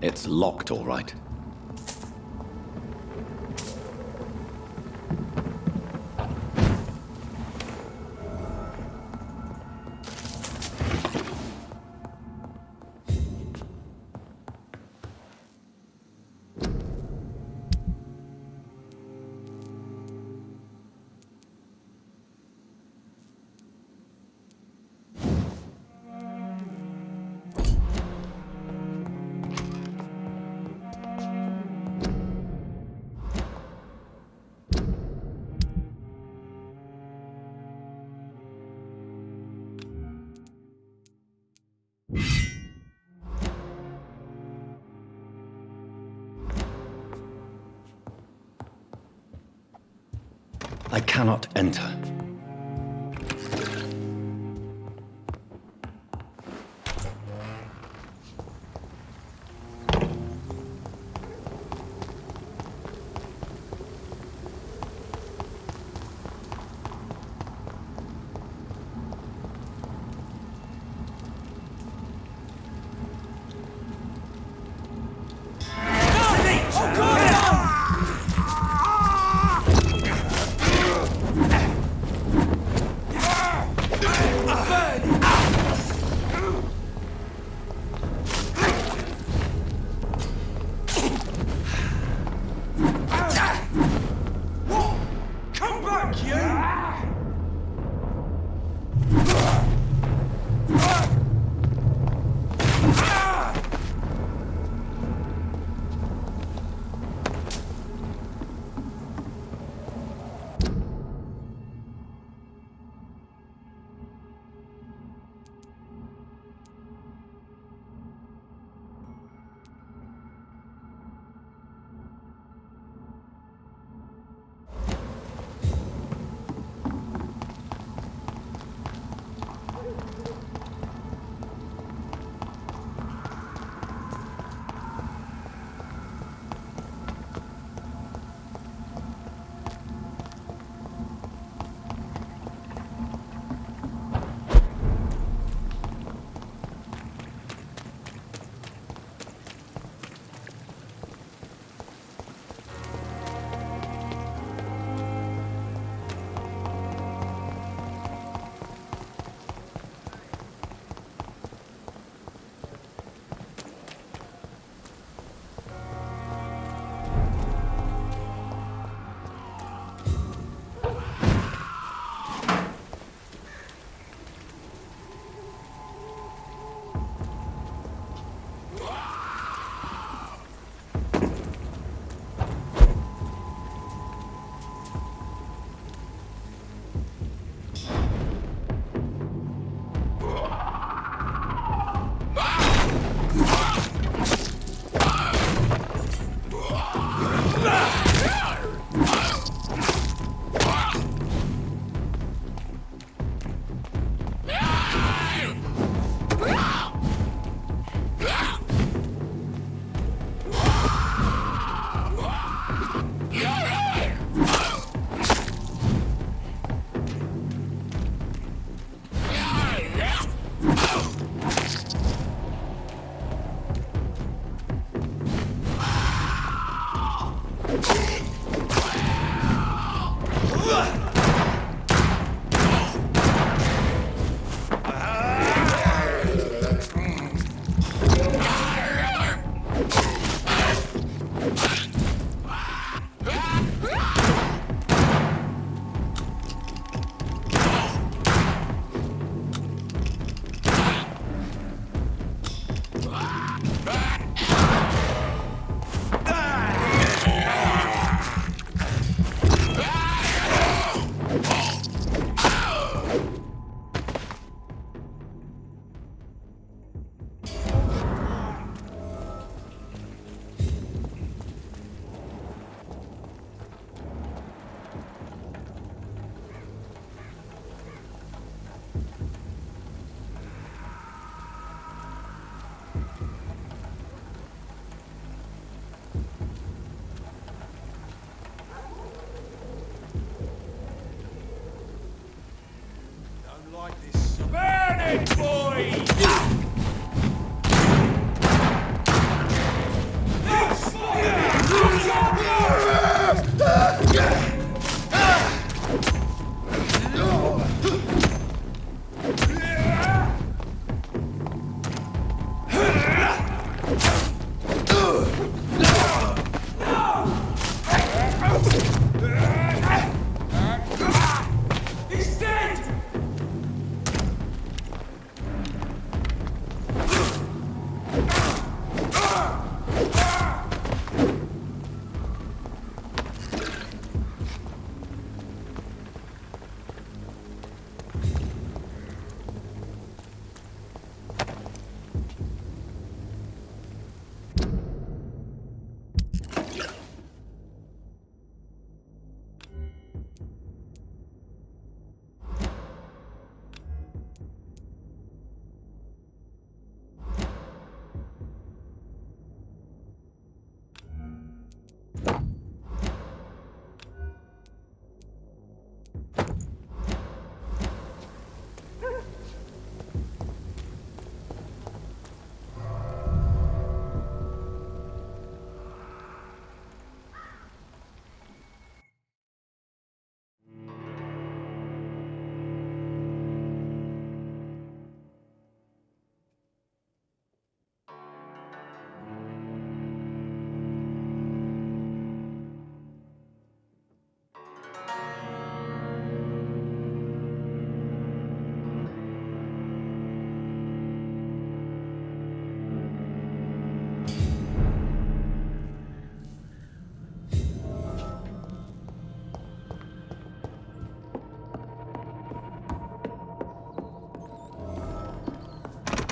It's locked, all right. I cannot enter.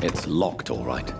It's locked, all right.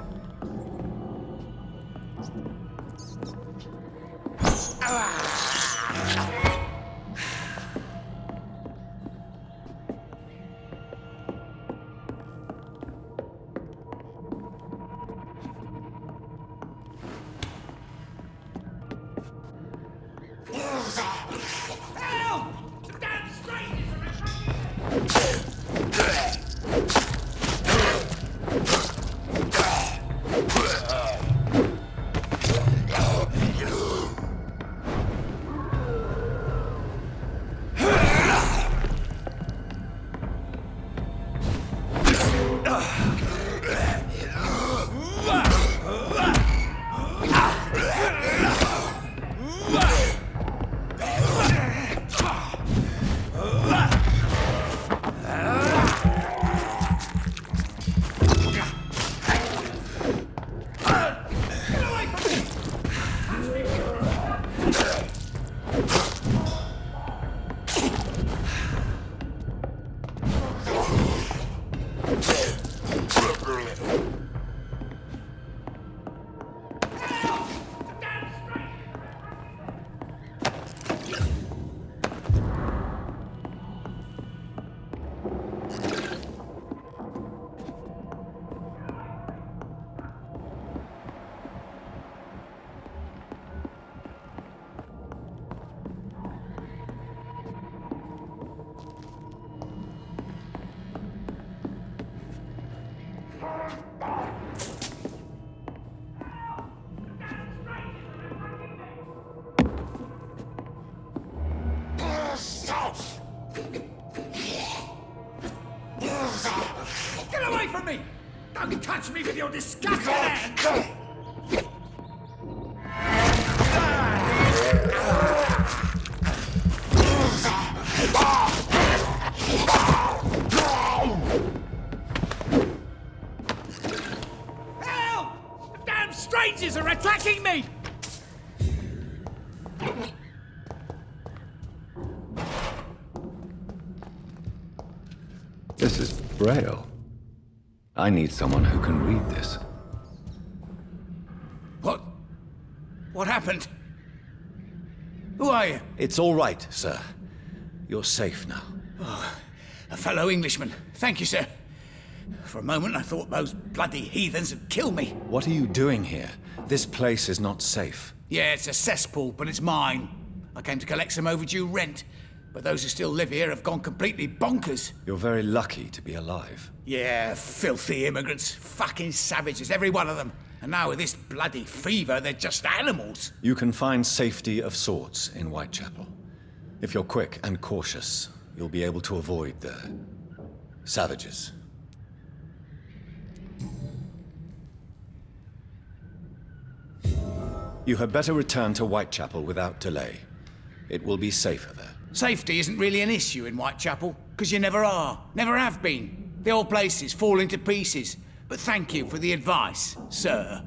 Get away from me! Don't touch me with your disgusting hands! Help! The damn strangers are attacking me! This is Braille. I need someone who can read this. What? What happened? Who are you? It's all right, sir. You're safe now. Oh, a fellow Englishman. Thank you, sir. For a moment, I thought those bloody heathens had killed me. What are you doing here? This place is not safe. Yeah, it's a cesspool, but it's mine. I came to collect some overdue rent, but those who still live here have gone completely bonkers. You're very lucky to be alive. Yeah, filthy immigrants. Fucking savages, every one of them. And now with this bloody fever, they're just animals. You can find safety of sorts in Whitechapel. If you're quick and cautious, you'll be able to avoid the savages. You had better return to Whitechapel without delay. It will be safer there. Safety isn't really an issue in Whitechapel, because you never are. Never have been. The old place is falling to pieces. But thank you for the advice, sir.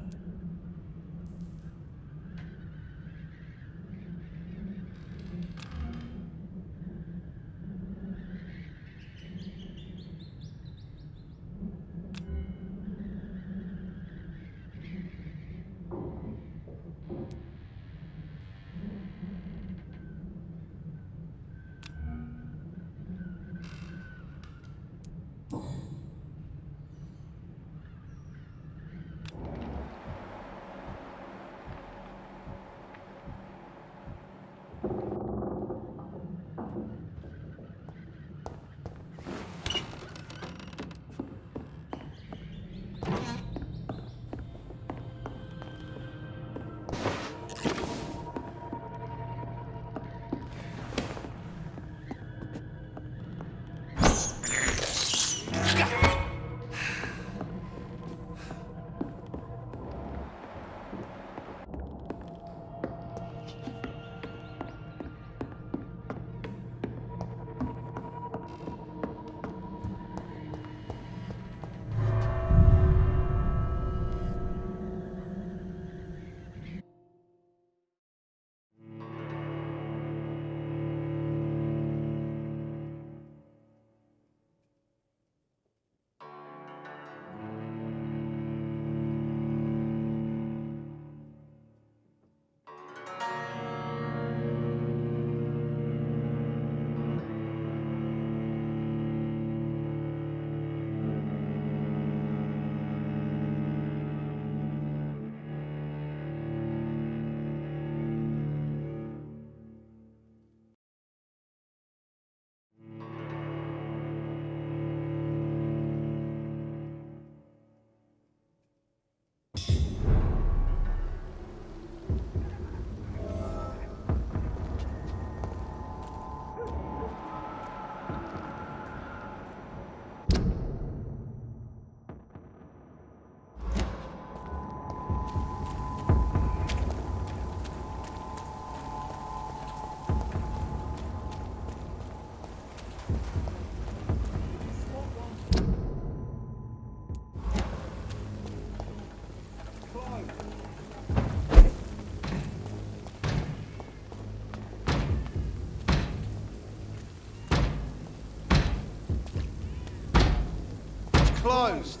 Closed.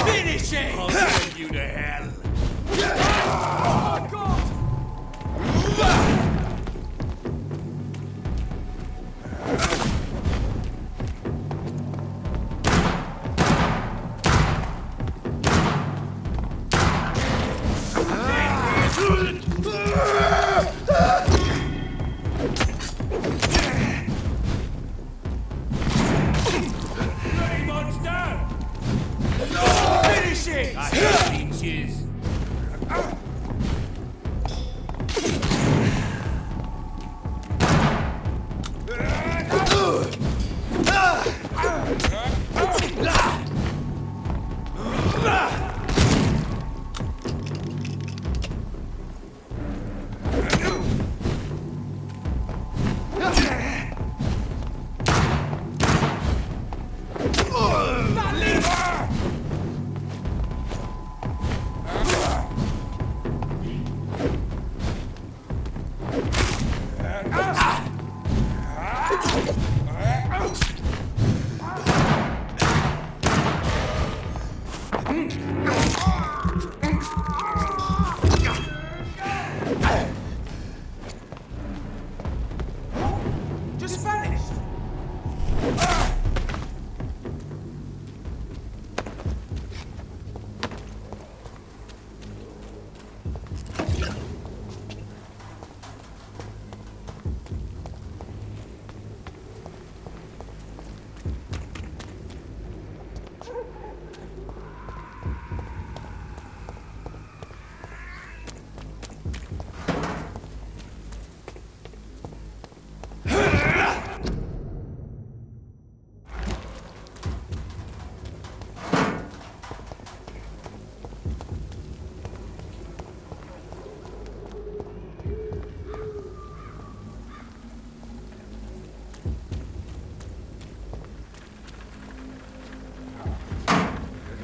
Finish it! I'll send you to hell. Oh, God! Bloody monster! Finish it! I hate inches. Just vanished!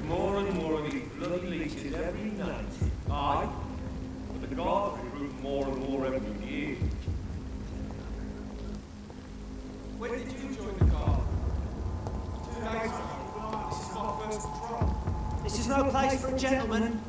More and more of these bloody leeches every night. Aye, but the guards recruit more and more every year. When did you join the guard? 2 days ago. This is my first patrol. This is no place for a gentleman.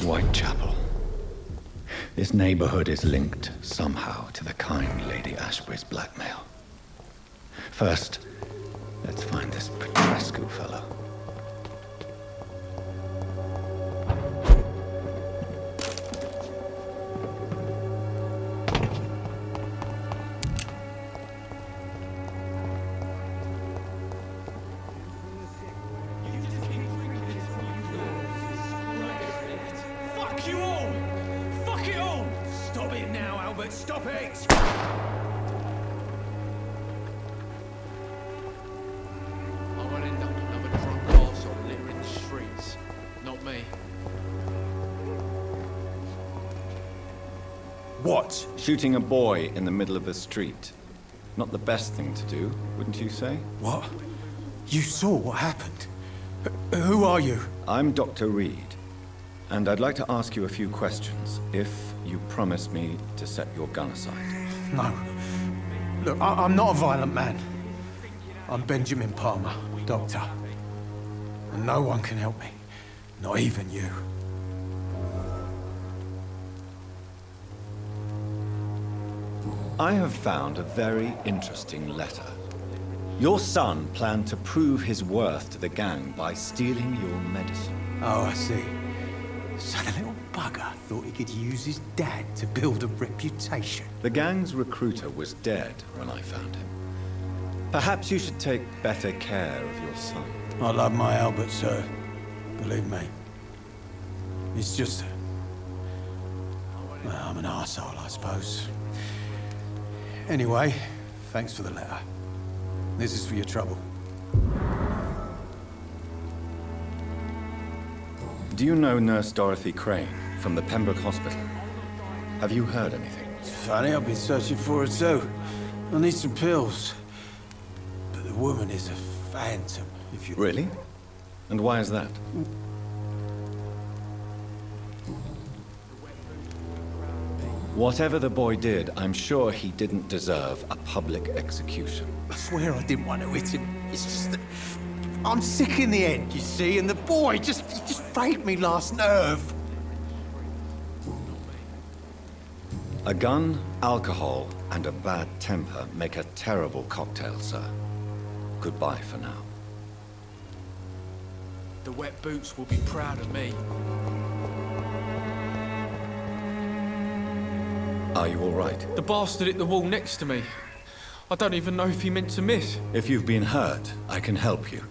Whitechapel. This neighborhood is linked somehow to the kind Lady Ashbury's blackmail. First, let's find this Petrescu fellow. Fuck you all! Fuck it all! Stop it now, Albert, stop it! I won't end up another drunk arsehole littering the streets. Not me. What? Shooting a boy in the middle of the street. Not the best thing to do, wouldn't you say? What? You saw what happened? Who are you? I'm Dr. Reed, and I'd like to ask you a few questions, if you promise me to set your gun aside. No. Look, I'm not a violent man. I'm Benjamin Palmer, doctor. And no one can help me. Not even you. I have found a very interesting letter. Your son planned to prove his worth to the gang by stealing your medicine. Oh, I see. So the little bugger thought he could use his dad to build a reputation. The gang's recruiter was dead when I found him. Perhaps you should take better care of your son. I love my Albert, sir. Believe me. It's just... well, I'm an arsehole, I suppose. Anyway, thanks for the letter. This is for your trouble. Do you know Nurse Dorothy Crane from the Pembroke Hospital? Have you heard anything? It's funny, I've been searching for her too. I need some pills. But the woman is a phantom, if you... Really? And why is that? Whatever the boy did, I'm sure he didn't deserve a public execution. I swear I didn't want to hit him. It's just that... I'm sick in the end, you see, and the boy he just faked me last nerve. A gun, alcohol, and a bad temper make a terrible cocktail, sir. Goodbye for now. The wet boots will be proud of me. Are you all right? The bastard hit the wall next to me. I don't even know if he meant to miss. If you've been hurt, I can help you.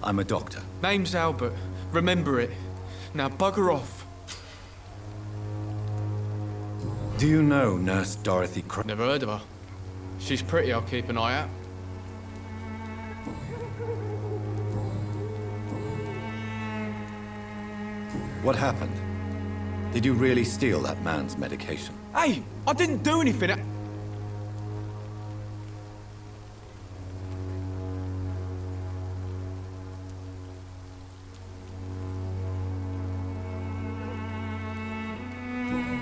I'm a doctor. Name's Albert. Remember it. Now bugger off. Do you know Nurse Dorothy Crane? Never heard of her. She's pretty, I'll keep an eye out. What happened? Did you really steal that man's medication? Hey, I didn't do anything.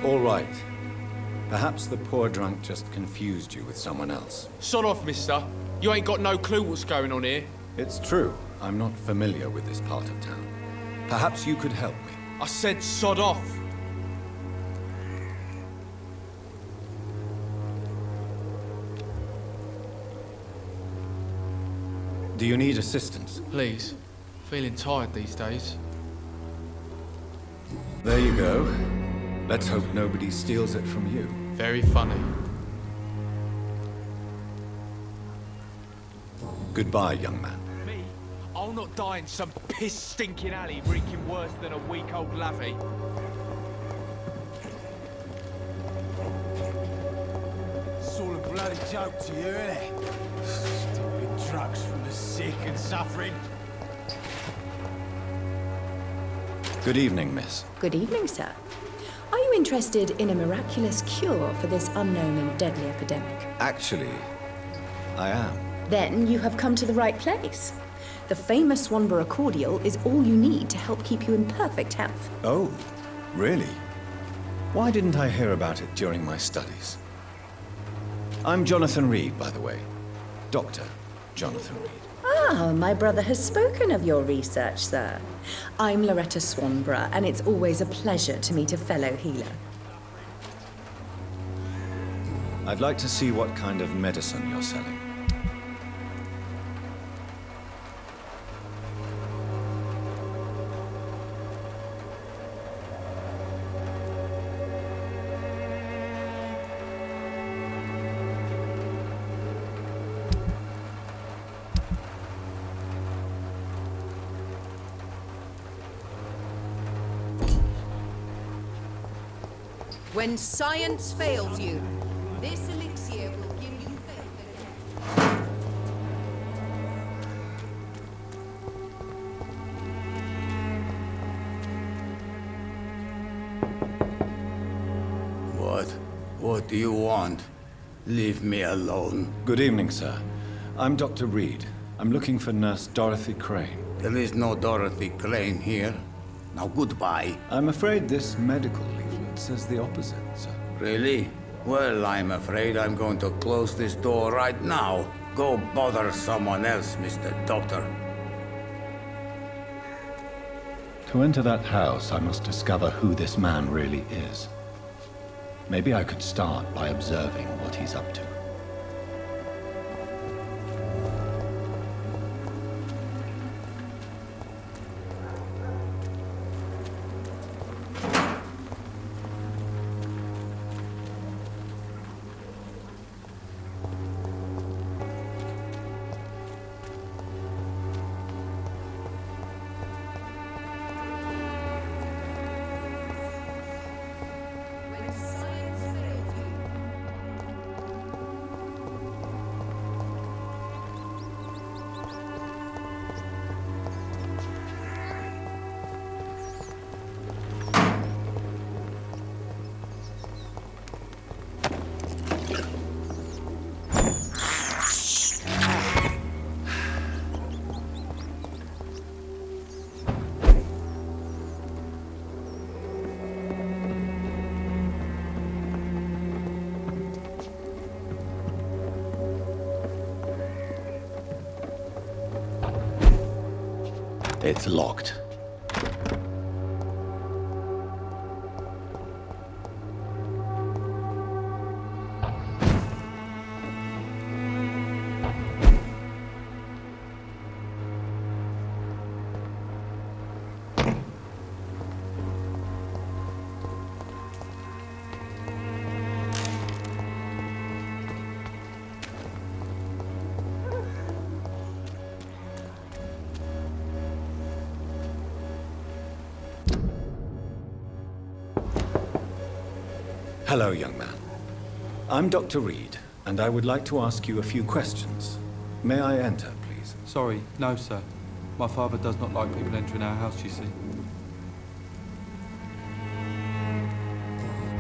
All right. Perhaps the poor drunk just confused you with someone else. Sod off, mister. You ain't got no clue what's going on here. It's true. I'm not familiar with this part of town. Perhaps you could help me. I said sod off. Do you need assistance? Please. Feeling tired these days. There you go. Let's hope nobody steals it from you. Very funny. Goodbye, young man. Me? I'll not die in some piss-stinking alley reeking worse than a week-old lavvy. It's all a bloody bloody joke to you, isn't it? Stealing drugs from the sick and suffering. Good evening, miss. Good evening, sir. Are you interested in a miraculous cure for this unknown and deadly epidemic? Actually, I am. Then you have come to the right place. The famous Swanborough cordial is all you need to help keep you in perfect health. Oh, really? Why didn't I hear about it during my studies? I'm Jonathan Reed, by the way. Dr. Jonathan Reed. Ah, my brother has spoken of your research, sir. I'm Loretta Swanborough, and it's always a pleasure to meet a fellow healer. I'd like to see what kind of medicine you're selling. When science fails you, this elixir will give you faith again. What do you want? Leave me alone. Good evening, sir. I'm Dr. Reed. I'm looking for Nurse Dorothy Crane. There is no Dorothy Crane here. Now goodbye. I'm afraid this medical leaflet says the opposite, sir. Really? Well, I'm afraid I'm going to close this door right now. Go bother someone else, Mr. Doctor. To enter that house, I must discover who this man really is. Maybe I could start by observing what he's up to. When science fails you, It's locked. Hello, young man. I'm Dr. Reed, and I would like to ask you a few questions. May I enter, please? Sorry, no, sir. My father does not like people entering our house, you see.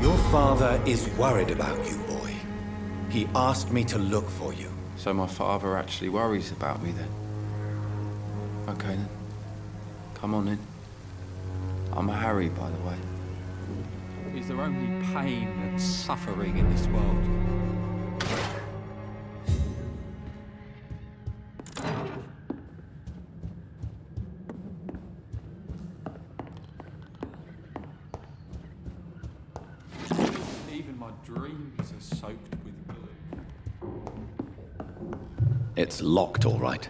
Your father is worried about you, boy. He asked me to look for you. So my father actually worries about me then? Okay then. Come on in. I'm Harry, by the way. Is there only pain and suffering in this world? Even my dreams are soaked with blue. It's locked, all right.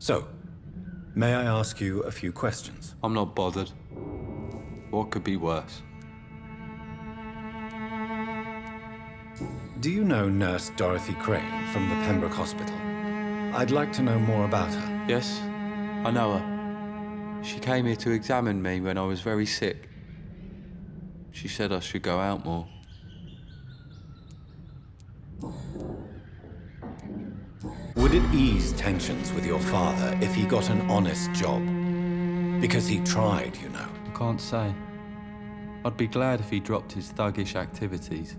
So, may I ask you a few questions? I'm not bothered. What could be worse? Do you know Nurse Dorothy Crane from the Pembroke Hospital? I'd like to know more about her. Yes, I know her. She came here to examine me when I was very sick. She said I should go out more. Would it ease tensions with your father if he got an honest job? Because he tried, you know. I can't say. I'd be glad if he dropped his thuggish activities,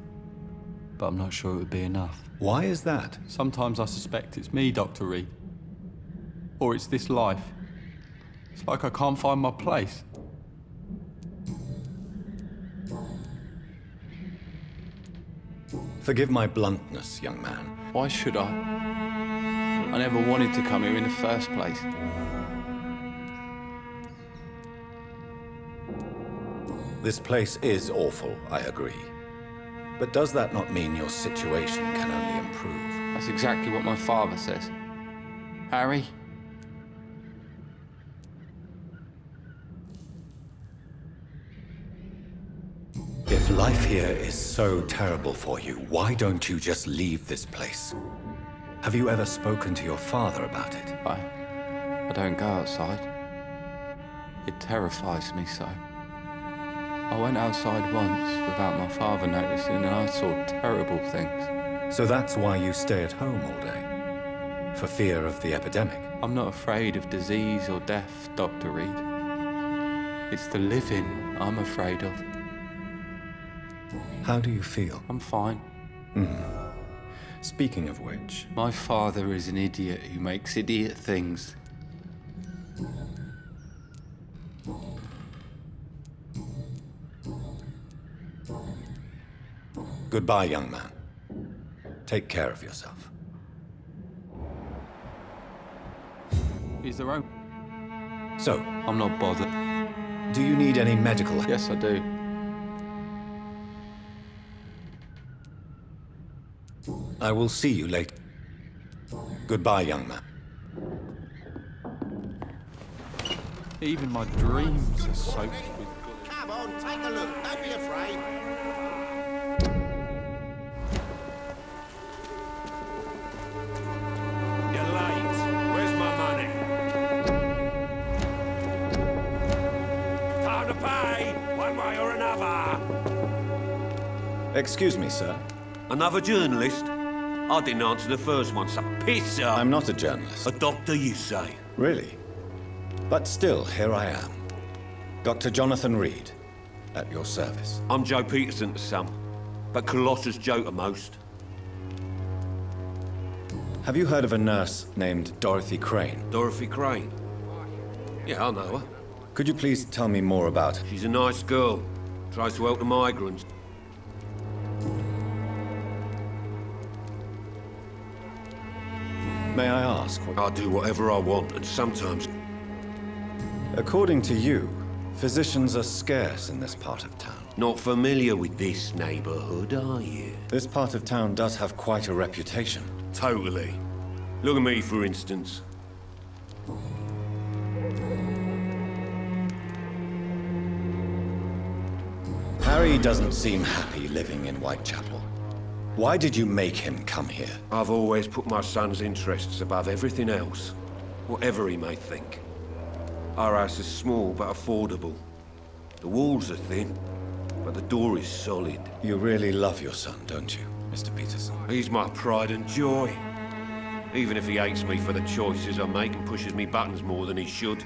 but I'm not sure it would be enough. Why is that? Sometimes I suspect it's me, Dr. Reed. Or it's this life. It's like I can't find my place. Forgive my bluntness, young man. Why should I? I never wanted to come here in the first place. This place is awful, I agree. But does that not mean your situation can only improve? That's exactly what my father says. Harry? If life here is so terrible for you, why don't you just leave this place? Have you ever spoken to your father about it? I don't go outside. It terrifies me so. I went outside once without my father noticing and I saw terrible things. So that's why you stay at home all day? For fear of the epidemic? I'm not afraid of disease or death, Dr. Reed. It's the living I'm afraid of. How do you feel? I'm fine. Speaking of which... My father is an idiot who makes idiot things. Goodbye, young man. Take care of yourself. Is there own? So, I'm not bothered. Do you need any medical help? Yes, I do. I will see you later. Goodbye, young man. Even my dreams are soaked with... Come on, take a look. Don't be afraid. You're late. Where's my money? Time to pay, one way or another. Excuse me, sir. Another journalist? I didn't answer the first one, so piss up. I'm not a journalist. A doctor, you say? Really? But still, here I am. Dr. Jonathan Reed, at your service. I'm Joe Peterson to some, but Colossus Joe to most. Have you heard of a nurse named Dorothy Crane? Dorothy Crane? Yeah, I know her. Could you please tell me more about her? She's a nice girl. Tries to help the migrants. May I ask what... I do whatever I want, and sometimes... According to you, physicians are scarce in this part of town. Not familiar with this neighborhood, are you? This part of town does have quite a reputation. Totally. Look at me, for instance. Harry doesn't seem happy living in Whitechapel. Why did you make him come here? I've always put my son's interests above everything else, whatever he may think. Our house is small but affordable. The walls are thin, but the door is solid. You really love your son, don't you, Mr. Peterson? He's my pride and joy. Even if he hates me for the choices I make and pushes me buttons more than he should.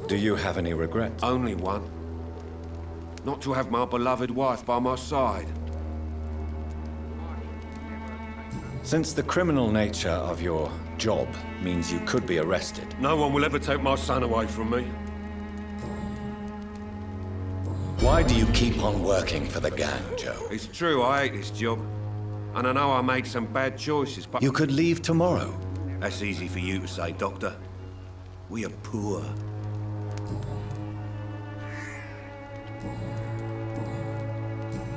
Do you have any regrets? Only one. Not to have my beloved wife by my side. Since the criminal nature of your job means you could be arrested. No one will ever take my son away from me. Why do you keep on working for the gang, Joe? It's true, I hate this job. And I know I made some bad choices, but... You could leave tomorrow. That's easy for you to say, Doctor. We are poor.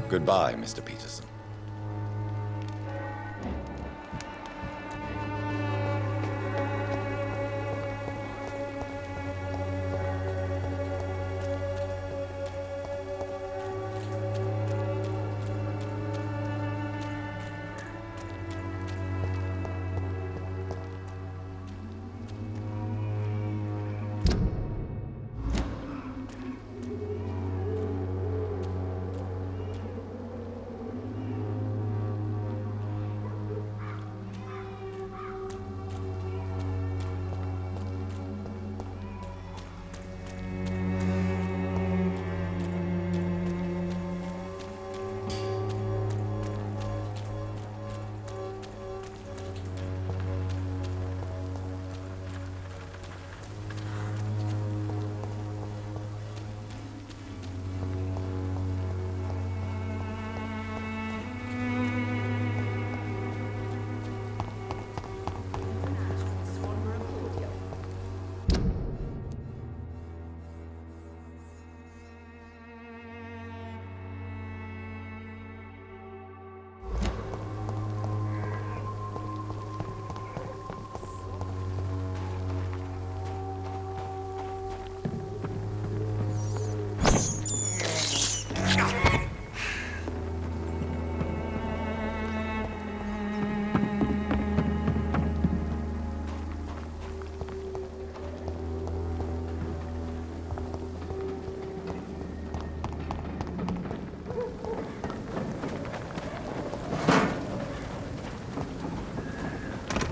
Goodbye, Mr. Peterson.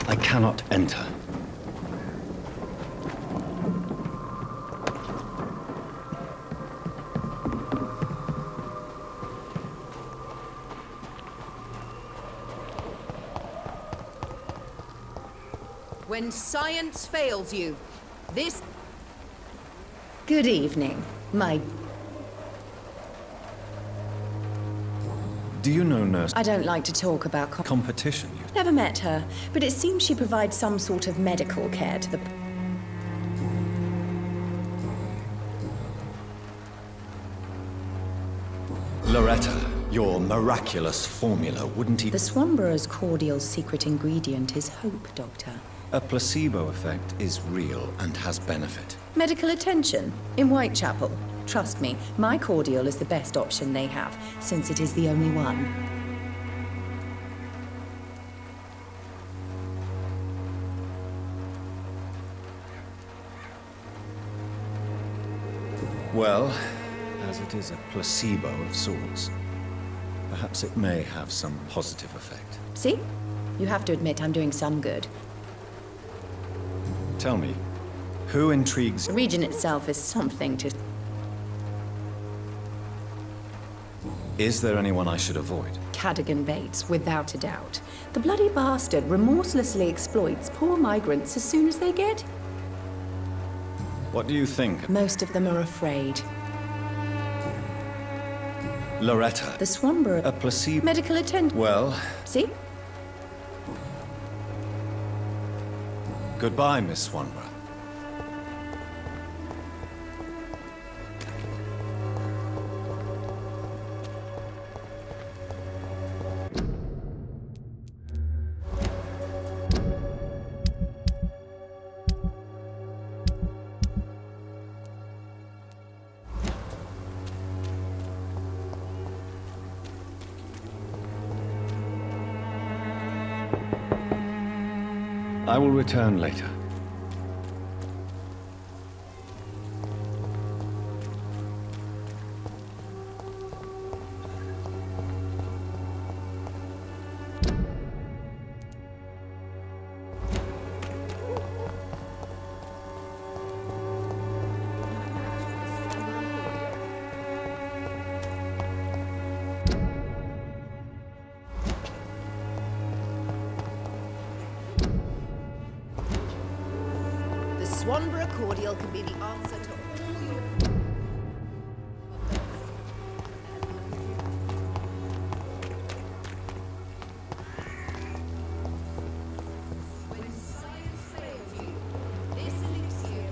I cannot enter. When science fails you, this... Good evening, my... Do you know Nurse... I don't like to talk about competition, you... Never met her, but it seems she provides some sort of medical care to the... Loretta, your miraculous formula, wouldn't he... The Swanborough's cordial's secret ingredient is hope, Doctor. A placebo effect is real and has benefit. Medical attention in Whitechapel. Trust me, my cordial is the best option they have, since it is the only one. Well, as it is a placebo of sorts, perhaps it may have some positive effect. See? You have to admit I'm doing some good. Tell me, who intrigues... The region itself is something to... Is there anyone I should avoid? Cadogan Bates, without a doubt. The bloody bastard remorselessly exploits poor migrants as soon as they get... What do you think? Most of them are afraid. Loretta. The Swanborough... A placebo... Medical attention... Well... See? Goodbye, Miss Swanborough. I will return later. Swanborough cordial can be the answer to all your... When science fails you, this elixir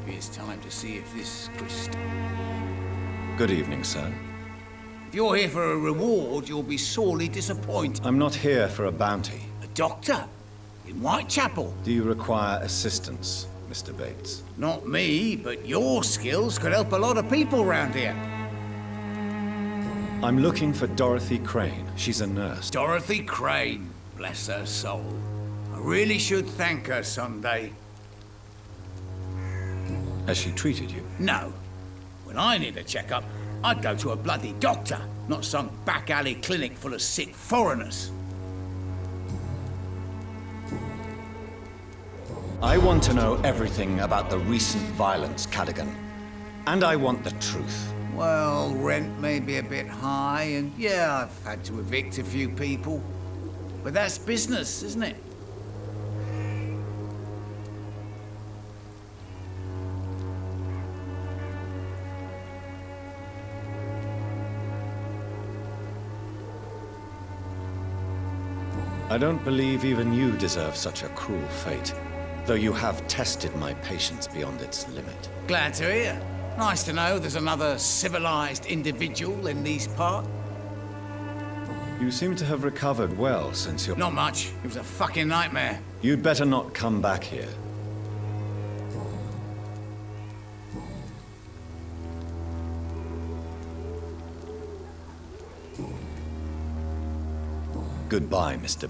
Maybe it's time to see if this Christ... Good evening, sir. If you're here for a reward, you'll be sorely disappointed. I'm not here for a bounty. A doctor? In Whitechapel? Do you require assistance, Mr. Bates? Not me, but your skills could help a lot of people round here. I'm looking for Dorothy Crane. She's a nurse. Dorothy Crane, bless her soul. I really should thank her someday. Has she treated you? No. When I need a checkup, I'd go to a bloody doctor, not some back alley clinic full of sick foreigners. I want to know everything about the recent violence, Cadogan. And I want the truth. Well, rent may be a bit high, and yeah, I've had to evict a few people. But that's business, isn't it? I don't believe even you deserve such a cruel fate, though you have tested my patience beyond its limit. Glad to hear. Nice to know there's another civilized individual in these parts. You seem to have recovered well since your... Not much. It was a fucking nightmare. You'd better not come back here. Goodbye, Mr.